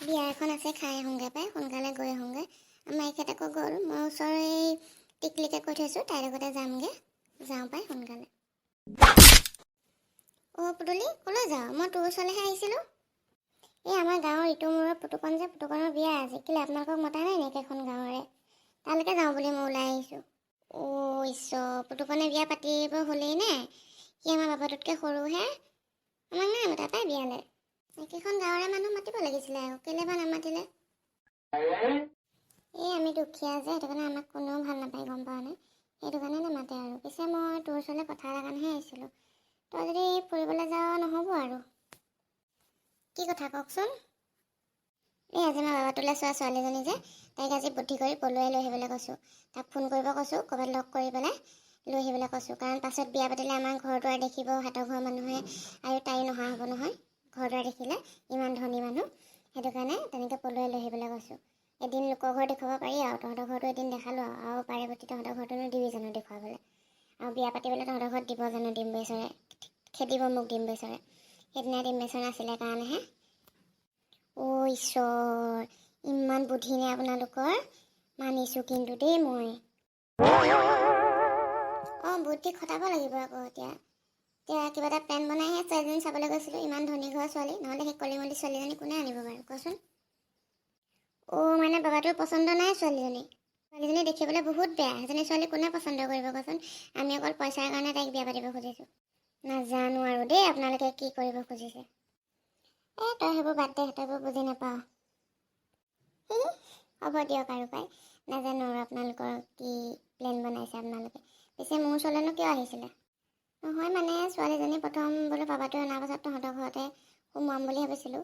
বিয়া এখন আছে, খাই আহোঁগৈ পাই, সোনকালে গৈ আহোঁগৈ। আমাৰ এখেত আকৌ গ'ল, মই ওচৰৰ এই টিকলিকে কৈ থৈছোঁ, তাইৰ লগতে যামগৈ। যাওঁ পাই সোনকালে। অ' পুতলি, ক'লৈ যাওঁ? মই তোৰ ওচৰলৈহে আহিছিলোঁ। এই আমাৰ গাঁৱৰ ইটো মূৰৰ পুতুকনৰ বিয়া আজি। কেলৈ আপোনালোকক মতা নাই নেকি এখন গাঁৱৰে? তালৈকে যাওঁ বুলি মই ওলাই আহিছোঁ। অ' ঈশ্বৰ, পুতুকনে বিয়া পাতিব হ'লেই নে? সি আমাৰ বাবাটোতকৈ সৰুহে। আমাক নাই মতা পাই বিয়ালৈ। একেখন গাঁৱৰে মানুহ মাতিব লাগিছিলে আৰু, কেলৈ বা নামাতিলে? এই আমি দুখীয়া যে, সেইটো কাৰণে আমাক কোনেও ভাল নাপায়, গম পাওঁ নে? সেইটো কাৰণে নামাতে আৰু। পিছে মই তোৰ ওচৰলৈ কথা এটা কাৰণেহে আহিছিলোঁ। তই যদি ফুৰিবলৈ যাৱ নহ'ব আৰু। কি কথা কওকচোন? এই আজি মই বাবাটোলৈ চোৱা ছোৱালীজনী যে, তাইক আজি বুদ্ধি কৰি পলুৱাই লৈ আহিবলৈ কৈছোঁ। তাক ফোন কৰিব কৈছোঁ, ক'ৰবাত লগ কৰি পেলাই লৈ আহিবলৈ কৈছোঁ। কাৰণ পাছত বিয়া পাতিলে আমাৰ ঘৰ দুৱাৰ দেখিব, হাতৰ ঘৰৰ মানুহে, আৰু তাই নহা হ'ব নহয় ঘৰ দুৱাৰ দেখিলে, ইমান ধনী মানুহ। সেইটো কাৰণে তেনেকৈ পলুৱাই লৈ আহিবলৈ কৈছোঁ। এদিন লোকৰ ঘৰ দেখুৱাব পাৰি আৰু, তহঁতৰ ঘৰটো এদিন দেখালোঁ আৰু পাৰে প্ৰতি তহঁতৰ ঘৰটোনো দিবি জানো দেখুৱাবলৈ? আৰু বিয়া পাতিবলৈ তহঁতৰ ঘৰত দিব জানো ডিম বেচৰে? খেদিব মোক ডিম বেচৰে। সেইদিনা ডিম বেচৰ নাছিলে কাৰণেহে। অ' ঈশ্বৰ, ইমান বুদ্ধি নে আপোনালোকৰ? মানিছোঁ কিন্তু দেই মই। অঁ, বুদ্ধি খটাব লাগিব আকৌ এতিয়া কিবা এটা প্লেন বনাইহে ছোৱালীজনী চাবলৈ গৈছিলোঁ। ইমান ধনী ঘৰৰ ছোৱালী, নহ'লে সেই কলিমলি ছোৱালীজনী কোনে আনিব বাৰু কচোন? অ' মানে বাবাটোৰ পচন্দ নাই ছোৱালীজনী? ছোৱালীজনী দেখিবলৈ বহুত বেয়া, সেইজনী ছোৱালী কোনে পচন্দ কৰিব কচোন? আমি অকল পইচাৰ কাৰণে তাইক বিয়া পাতিব খুজিছোঁ। নাজানো আৰু দেই আপোনালোকে কি কৰিব খুজিছে। তই সেইবোৰ বাদ দে, তই এইবোৰ বুজি নাপাওঁ। হ'ব দিয়ক আৰু পাই, নাজানো আৰু আপোনালোকৰ কি প্লেন বনাইছে আপোনালোকে। পিছে মোৰ ওচৰলৈনো কিয় আহিছিলে? নহয় মানে ছোৱালীজনী প্ৰথম বোলো বাবাটো অনাৰ পাছত তহঁতৰ ঘৰতে সোমোৱাম বুলি ভাবিছিলোঁ।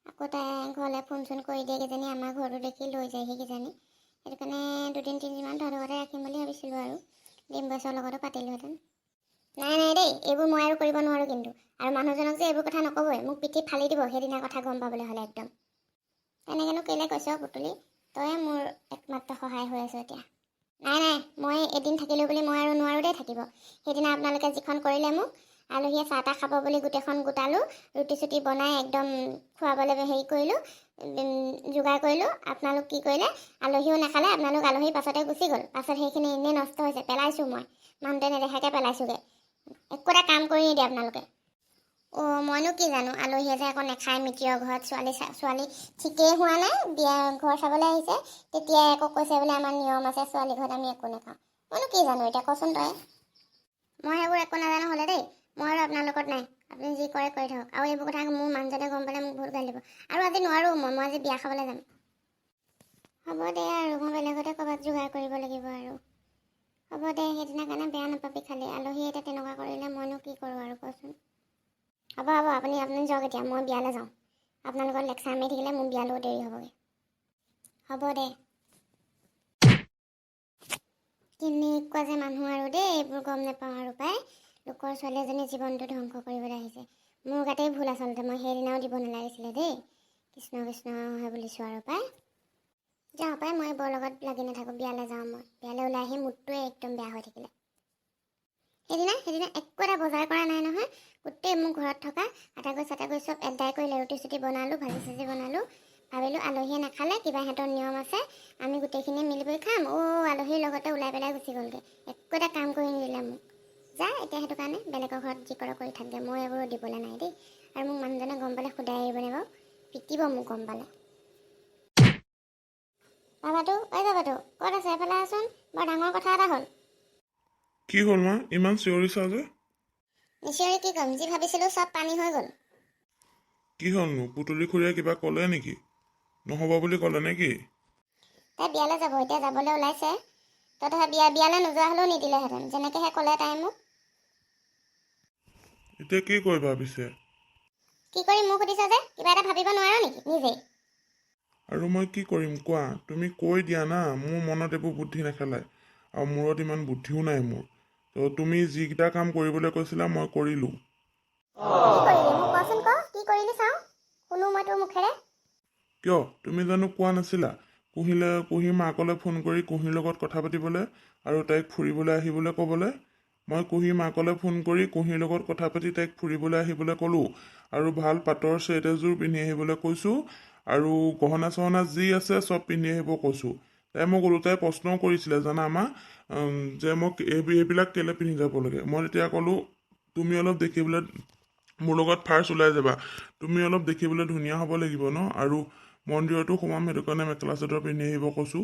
আকৌ তাই ঘৰলৈ ফোন চোন কৰি দিয়ে কিজানি, আমাৰ ঘৰটো দেখি লৈ যায়হি কিজানি। সেইটো কাৰণে 2-3 দিনমান তহঁতৰ ঘৰতে ৰাখিম বুলি ভাবিছিলোঁ আৰু। ডিম বছৰৰ লগতো পাতিলোহেঁতেন। নাই দেই, এইবোৰ মই আৰু কৰিব নোৱাৰোঁ কিন্তু। আৰু মানুহজনক যে এইবোৰ কথা নকবই, মোক পিঠি ফালি দিব সেইদিনা কথা গম পাবলৈ হ'লে একদম। তেনেকৈনো কেলৈ কৈছ পুতলি? তয়ে মোৰ একমাত্ৰ সহায় হৈ আছোঁ এতিয়া। নাই, মই এদিন থাকিলোঁ বুলি মই আৰু নোৱাৰোঁ দেই থাকিব। সেইদিনা আপোনালোকে যিখন কৰিলে মোক, আলহীয়ে চাহ তাহ খাব বুলি গোটেইখন গোটালোঁ, ৰুটি চুটি বনাই একদম খুৱাবলৈ হেৰি কৰিলোঁ, যোগাৰ কৰিলোঁ। আপোনালোক কি কৰিলে? আলহীও নাখালে, আপোনালোক আলহীৰ পাছতে গুচি গ'ল। পাছত সেইখিনি এনেই নষ্ট হৈছে, পেলাইছোঁ মই। মানুহটোৱে নেদেখাকৈ পেলাইছোঁগৈ। একো এটা কাম কৰি নিদিয়ে আপোনালোকে। অ' মইনো কি জানো, আলহীয়ে যে আকৌ নেখায় মিতিৰৰ ঘৰত, ছোৱালী ঠিকেই হোৱা নাই, বিয়া ঘৰ চাবলৈ আহিছে, তেতিয়াই আকৌ কৈছে বোলে আমাৰ নিয়ম আছে, ছোৱালী ঘৰত আমি একো নাখাওঁ। মইনো কি জানো এতিয়া কচোন তই? মই সেইবোৰ একো নাজানো হ'লে দেই, মই আৰু আপোনাৰ লগত নাই। আপুনি যি কৰে কৰি থাকক। আৰু এইবোৰ কথা মোৰ মানুহজনে গম পালে মোক বহুত গালি দিব। আৰু আজি নোৱাৰোঁ মই আজি বিয়া খাবলৈ যাম। হ'ব দে আৰু, মই বেলেগতে ক'ৰবাত যোগাৰ কৰিব লাগিব আৰু। হ'ব দে, সেইদিনা কাৰণে বেয়া নাপাবি খালি। আলহীয়ে এতিয়া তেনেকুৱা কৰিলে মইনো কি কৰোঁ আৰু কচোন? হ'ব আপুনি যাওক এতিয়া, মই বিয়ালৈ যাওঁ। আপোনালোকৰ লেকচাৰ মাৰি থাকিলে মোৰ বিয়ালৈও দেৰি হ'বগৈ। হ'ব দে। কেনেকুৱা যে মানুহ আৰু দেই, এইবোৰ গম নাপাওঁ আৰু পাই। লোকৰ ছোৱালী এজনী জীৱনটো ধ্বংস কৰিবলৈ আহিছে। মোৰ গাতেই ভুল আচলতে, মই সেইদিনাও দিব নালাগিছিলে দেই। কৃষ্ণ কৃষ্ণহে বুলিছোঁ আৰু পাই। যাওঁ পাই, মই বৰ লগত লাগি নাথাকোঁ। বিয়ালৈ যাওঁ মই। বিয়ালৈ ওলাই আহি মুডটোৱে একদম বেয়া হৈ থাকিলে। সেইদিনা একো এটা বজাৰ কৰা নাই নহয়। গোটেই মোৰ ঘৰত থকা আটাগৈ চাটাগৈ চব এদাই কৰিলে। ৰুটি চুটি বনালোঁ, ভাজি চাজি বনালোঁ। ভাবিলোঁ আলহীয়ে নাখালে, কিবা সিহঁতৰ নিয়ম আছে, আমি গোটেইখিনিয়ে মিলি কৰি খাম। আলহীৰ লগতে ওলাই পেলাই গুচি গ'লগৈ। একো এটা কাম কৰি নিদিলে মোক। যা এতিয়া, সেইটো কাৰণে বেলেগৰ ঘৰত যি কৰে কৰি থাকে, মই এইবোৰ দিবলৈ নাই দেই। আৰু মোক মানুহজনে গম পালে সোধাই আহিবনে বাৰু? পিটিব মোক গম পালে। বাবাটো ক'ত আছে? এইফালে আছোন, বৰ ডাঙৰ কথা এটা হ'ল। কি হ'ল মা, ইমান চিঞৰিছা যে? নিচিঞৰি কি ক'ম, যি ভাবিছিলোঁ চব পানী হৈ গ'ল। কি হ'লনো, পুতলি খুৰীয়ে কিবা ক'লে নেকি? নহ'ব বুলি ক'লে নেকি? তাই বিয়ালৈ যাব, এতিয়া যাবলৈ ওলাইছে। তই বিয়ালৈ নোযোৱা হ'লেও নিদিলেহেঁতেন, যেনেকৈহে ক'লে তাই মোক। এতিয়া কি কৰিবা পিছে? কি কৰিম মোক সুধিছা যে? কিবা এটা ভাবিব নোৱাৰা নেকি নিজেই? আৰু মই কি কৰিম কোৱা? তুমি কৈ দিয়া না, মোৰ মনত এইবোৰ বুদ্ধি নেখেলায়। আৰু মূৰত ইমান বুদ্ধিও নাই মোৰ। তো তুমি যিকেইটা কাম কৰিবলৈ কৈছিলা মই কৰিলোঁ। কি কৰিলি মোক কচোন, কি কৰিলি চাওঁ, শুনো মই তোৰ মুখেৰে। কিয়, তুমি জানো কোৱা নাছিলা কুঁহিৰ মাকলৈ ফোন কৰি কুঁহিৰ লগত কথা পাতিবলৈ আৰু তাইক ফুৰিবলৈ আহিবলৈ ক'বলৈ? মই কুঁহিৰ মাকলৈ ফোন কৰি কুঁহিৰ লগত কথা পাতি তাইক ফুৰিবলৈ আহিবলৈ ক'লোঁ আৰু ভাল পাটৰ ছেট এযোৰ পিন্ধি আহিবলৈ কৈছোঁ আৰু গহনা চহনা যি আছে চব পিন্ধি আহিব কৈছোঁ। তাই মোক ওলোটাই প্ৰশ্নও কৰিছিলে জানা আমাৰ, যে মোক এইবিলাক কেলৈ পিন্ধি যাব লাগে। মই তেতিয়া ক'লোঁ তুমি অলপ দেখিবলৈ মোৰ লগত ফাৰ্ষ্ট ওলাই যাবা, তুমি অলপ দেখিবলৈ ধুনীয়া হ'ব লাগিব ন, আৰু মন্দিৰতো সোমাম, সেইটো কাৰণে মেখেলা চাদৰ পিন্ধি আহিব কৈছোঁ।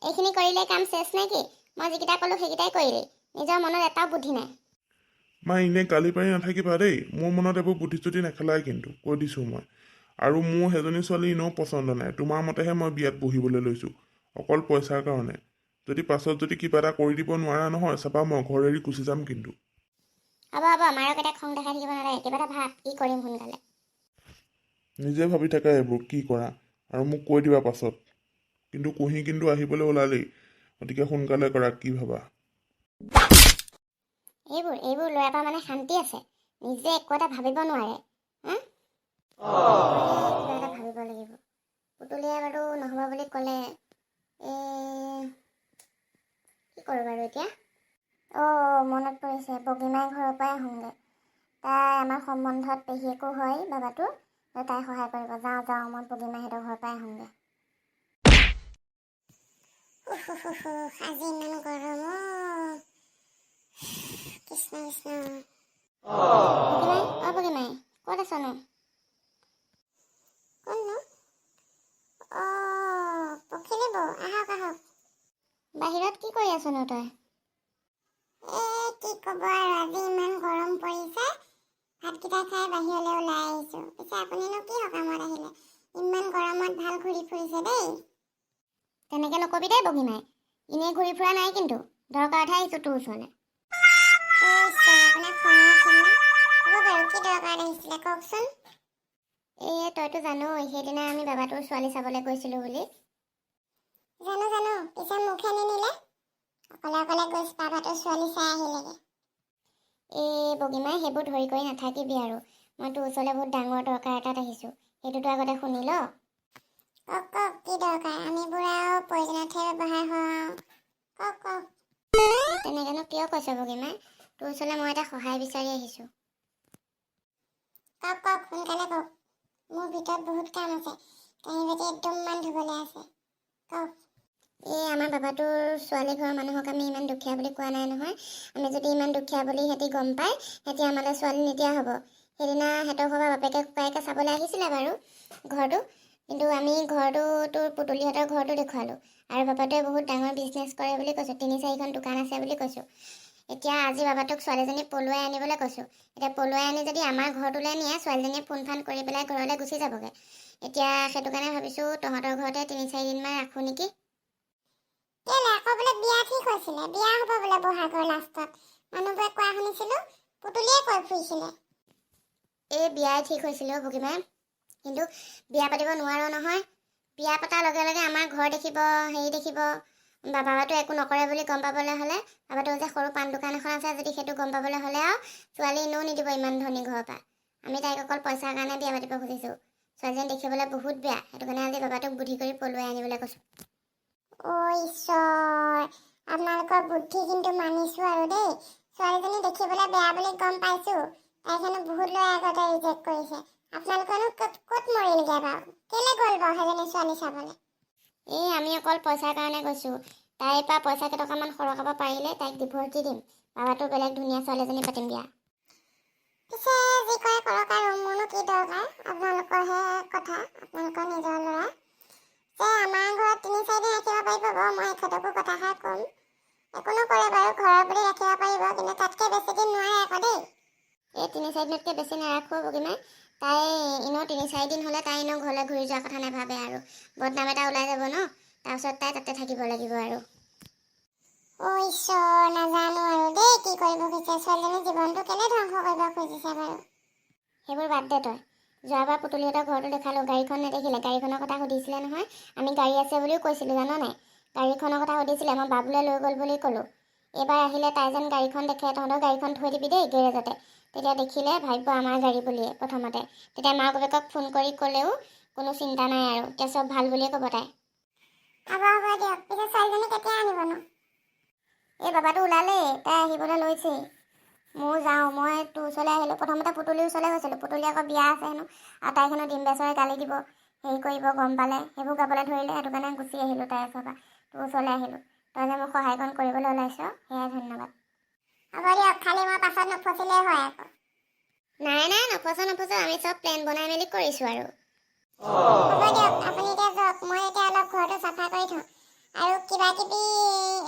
এইখিনি কৰিলে কাম চেচ নে কি? মই যিকেইটা ক'লোঁ সেইকেইটাই কৰিলি, নিজৰ মনত এটাও বুদ্ধি নাই। মা এনেই গালি পাৰি নাথাকিবা দেই, মোৰ মনত এইবোৰ বুদ্ধি চুদ্ধি নেখেলাই কিন্তু, কৈ দিছোঁ মই। আৰু মোৰ সেইজনী ছোৱালী এনেও পচন্দ নাই, তোমাৰ মতেহে মই বিয়াত বহিবলৈ লৈছোঁ, অকল পইচাৰ কাৰণে। যদি পাছত যদি কিবা এটা কৰি দিব নোৱাৰা নহয়, চাবা মই ঘৰ এৰি গুচি যাম কিন্তু। হ'ব হ'ব, মাৰক এটা খং দেখাই থাকিব নালাগে, কিবা এটা ভাব, কি কৰিম সোনকালে। নিজে ভাবি থাকা এইবোৰ কি কৰা, আৰু মোক কৈ দিবা পাছত। কিন্তু কুঁহি কিন্তু আহিবলৈ ওলালেই, গতিকে সোনকালে কৰা, কি ভাবা। এইবোৰ ল'ৰাৰ পৰা মানে শান্তি আছে, নিজে একো এটা ভাবিব নোৱাৰে। কিবা এটা ভাবিব লাগিব। পুতলিয়ে বাৰু নহ'ব বুলি ক'লে, কি কৰোঁ বাৰু এতিয়া? মনত পৰিছে, বগীমাই ঘৰৰ পৰাই আহোঁগৈ। তাই আমাৰ সম্বন্ধত পেহীয়েকো হয় বাবাটো, তাই সহায় কৰিব। যাওঁ মই বগীমাহঁতৰ ঘৰৰ পৰাই আহোঁগৈ। আজি ইমান গৰম কৃষ্ণ কৃষ্ণ। বগীমাই ক'ত আছনো? কোননো? পখিলী বৌ, আহক। বাহিৰত কি কৰি আছনো তই? কি ক'ব আৰু, আজি ইমান গৰম পৰিছে, ভাতকেইটা খাই বাহিৰলৈ ওলাই আহিছোঁ। পিছে আপুনিনো কি সকামত আহিলে? ইমান গৰমত ভাল ঘূৰি ফুৰিছে দেই। তেনেকৈ নকবি দেই বগীমাই, এনেই ঘূৰি ফুৰা নাই কিন্তু, দৰকাৰতহে আহিছোঁ তোৰ ওচৰলৈ। আপোনাক খঙৰ উঠিলনে? হ'ব বাৰু, কি দৰকাৰত আহিছিলে কওকচোন। তইতো জানো সেইদিনা আমি বাবাটোৰ ছোৱালী চাবলৈ গৈছিলোঁ বুলি। জানো, পিছে মোকহে নিনিলে? অকলে গৈ বাবাটোৰ ছোৱালী চাই আহিলেগে। বগীমাই, সেইবোৰ ধৰি কৰি নাথাকিবি আৰু। মই তোৰ ওচৰলৈ বহুত ডাঙৰ দৰকাৰ এটাত আহিছোঁ, সেইটোতো আগতে শুনি ল। কওক কি দৰকাৰ? আমিবোৰ আৰু প্ৰয়োজনতহে ব্যৱহাৰ হওঁ। কওক। তেনেকৈনো কিয় কৈছ বগীমাই? তোৰ ওচৰলৈ মই এটা সহায় বিচাৰি আহিছোঁ। কওক সোনকালে কওক। মোৰ ভিতৰত বহুত কাম আছে, কাঁহী বাতি একদম মান ধুবলৈ আছে। কওক। আমাৰ বাবাটোৰ ছোৱালী ঘৰৰ মানুহক আমি ইমান দুখীয়া বুলি কোৱা নাই নহয়। আমি যদি ইমান দুখীয়া বুলি সিহঁতি গম পায়, সিহঁতি আমালৈ ছোৱালী নিদিয়া হ'ব। সেইদিনা সিহঁতৰ ঘৰৰ বাপেকে ককায়েকে চাবলৈ আহিছিলে বাৰু ঘৰটো, কিন্তু আমি ঘৰটো তোৰ পুতলিহঁতৰ ঘৰটো দেখুৱালোঁ। আৰু বাবাটোৱে বহুত ডাঙৰ বিজনেছ কৰে বুলি কৈছোঁ, 3-4খন দোকান আছে বুলি কৈছোঁ। এতিয়া আজি বাবাটোক ছোৱালীজনী পলুৱাই আনিবলৈ কৈছোঁ। এতিয়া পলুৱাই আনি যদি আমাৰ ঘৰটোলৈ নিয়ে, ছোৱালীজনীয়ে ফোন ফান কৰি পেলাই ঘৰলৈ গুচি যাবগৈ। এতিয়া সেইটো কাৰণে ভাবিছোঁ তহঁতৰ ঘৰতে 3-4 দিনমান ৰাখোঁ নেকি। কেলে আকৌ বোলে বিয়া ঠিক হৈছিলে, বিয়া হ'ব বোলে বহাগৰ লাষ্টত। মানুহবোৰে কোৱা শুনিছিলোঁ, পুতলিয়ে কৈ ফুৰিছিলে। বিয়াই ঠিক হৈছিলে বগীমাই, কিন্তু বিয়া পাতিব নোৱাৰো নহয়। বিয়া পতাৰ লগে লগে আমাৰ ঘৰ দেখিব, হেৰি দেখিব। বাবাটো একো নকৰে বুলি গম পাবলৈ হ'লে, বাবাটো যে সৰু পাণ দোকান এখন আছে, যদি সেইটো গম পাবলৈ হ'লে আৰু ছোৱালী এনেও নিদিব ইমান ধনী ঘৰৰ পৰা। আমি তাইক অকল পইচাৰ কাৰণে বিয়া পাতিব খুজিছোঁ। ছোৱালীজনী দেখিবলৈ বহুত বেয়া, সেইটো কাৰণে আজি বাবাটোক বুদ্ধি কৰি পলুৱাই আনিবলৈ কৈছোঁ। ঈশ্বৰ, আপোনালোকৰ বুদ্ধি কিন্তু মানিছোঁ আৰু দেই। ছোৱালীজনী দেখিবলৈ বেয়া বুলি গম পাইছোঁ, তাইক হেনো বহুত ল'ৰাই আগতে ৰিজেক্ট কৰিছে। আপোনালোকেনো ক'ত মৰিলগৈ বাৰু? কেলৈ গ'ল বাৰু সেইজনী ছোৱালী চাবলৈ? আমি অকল পইচাৰ কাৰণে গৈছোঁ। তাইৰ পৰা পইচা কেইটকামান সৰকাব পাৰিলে তাইক ডিভোৰ্চ দি দিম। বাবাটো বেলেগ ধুনীয়া ছোৱালী এজনী পাতিম বিয়া। পিছে যি কৰে কৰক আৰু, মোৰনো কি দৰকাৰ? আপোনালোকৰহে কথা, আপোনালোকৰ নিজৰ ল'ৰা। আমাৰ ঘৰত 3-4 দিন ৰাখিব পাৰিব বাৰু, মই এখেতকো কথাষাৰ ক'ম। একো নকৰে বাৰু, ঘৰৰ বুলি ৰাখিব পাৰিব, কিন্তু তাতকৈ বেছি দিন নোৱাৰে আকৌ দেই। 3-4 দিনতকৈ বেছি নাৰাখোঁ বগীমাই। তাই এনেও 3-4 দিন হ'লে তাই এনেও ঘৰলৈ ঘূৰি যোৱাৰ কথা নাভাবে আৰু। বদনাম এটা ওলাই যাব ন, তাৰপিছত তাই তাতে থাকিব লাগিব আৰু। ঈশ্বৰ, নাজানো আৰু দেই কি কৰিব খুজিছে। ছোৱালীজনীৰ জীৱনটো কেলৈ ধ্বংস কৰিব খুজিছে বাৰু? সেইবোৰ বাদ দে তই। যোৱাবাৰ পুতলিহঁতৰ ঘৰটো দেখালোঁ, গাড়ীখন নেদেখিলে। গাড়ীখনৰ কথা সুধিছিলে নহয়, আমি গাড়ী আছে বুলিও কৈছিলোঁ জানো নাই। গাড়ীখনৰ কথা সুধিছিলে, মই বাবুলৈ লৈ গ'ল বুলি ক'লোঁ। এইবাৰ আহিলে তাই যেন গাড়ীখন দেখে, তহঁতৰ গাড়ীখন থৈ দিবি দেই গেৰেজতে। তেতিয়া দেখিলে ভাবিব আমাৰ গাড়ী বুলিয়ে প্ৰথমতে। তেতিয়া মাক বাপেকক ফোন কৰি ক'লেও কোনো চিন্তা নাই আৰু, এতিয়া চব ভাল বুলিয়ে ক'ব তাই। হ'ব দিয়ক। পিছে ছোৱালীজনী কেতিয়া আনিবনো? বাবাটো ওলালেই, তাই আহিবলৈ লৈছেই। ময়ো যাওঁ, মই তোৰ ওচৰলৈ আহিলোঁ। প্ৰথমতে পুতলিৰ ওচৰলৈ গৈছিলোঁ, পুতলি আকৌ বিয়া আছে হেনো, আৰু তাইক হেনো ডিম্বেশ্বৰে গালি দিব। হেৰি কৰিব গম পালে সেইবোৰ গাবলৈ ধৰিলে, সেইটো কাৰণে গুচি আহিলোঁ তাইৰ ওচৰৰ পৰা, তোৰ ওচৰলৈ আহিলোঁ। তই যে মোক সহায়কণ কৰিবলৈ ওলাইছ, সেয়াই ধন্যবাদ। হ'ব দিয়ক, খালি মই পাছত নফচিলেই হয় আকৌ। নাই নফচো, আমি চব প্লেন বনাই মেলি কৰিছোঁ আৰু। হ'ব দিয়ক, আপুনি এতিয়া যাওক, মই এতিয়া অলপ ঘৰটো চাফা কৰি থওঁ। আৰু কিবা কিবি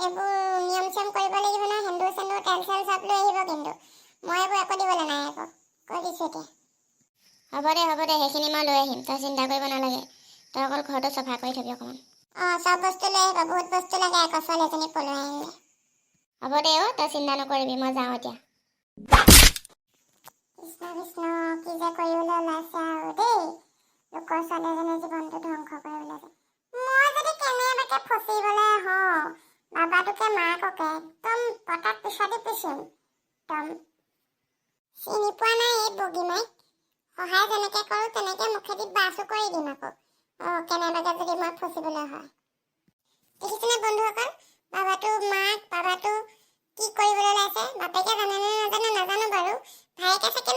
এইবোৰ নিয়ম চিয়ম কৰিব লাগিব নহয়, সেন্দুৰ চেন্দুৰ তেল চেল চব লৈ আহিব কিন্তু। মই এইবোৰ একো দিবলৈ নাই আকৌ, কৈ দিছোঁ এতিয়া। হ'ব দে, সেইখিনি মই লৈ আহিম, তই চিন্তা কৰিব নালাগে। তই অকল ঘৰটো চাফা কৰি থবি অকণমান। চব বস্তু লৈ আহিব, বহুত বস্তু লাগে আকৌ ছোৱালীজনী পলুৱাই আনিলে। হ'ব দে তই চিন্তা নকৰিবি, মই যাওঁ এতিয়া। কৃষ্ণ কৃষ্ণ, কি যে কৰিবলৈ ওলাইছে আৰু দেই। লোকৰ ছোৱালীজনীৰ জীৱনটো ধ্বংস কৰি ওলাইছে। মই যদি কেনেবাকে ফচিবলৈ হওঁ, বাবাটোকে মাককে একদম পতাত পিছাদি পিছিম। একদম চিনি পোৱা নাই এই বগীমাইক। সহায় যেনেকে কৰোঁ তেনেকে মুখেদি বাছো কৰি দিম আকৌ। কেনেবাকে যদি মই ফচিবলৈ হয়। দেখিছেনে বন্ধুসকল, বাবাটো কি কৰিবলৈ ওলাইছে? বাপেকে জানে নে নাজানে নাজানো বাৰু, ভায়েকে চাগে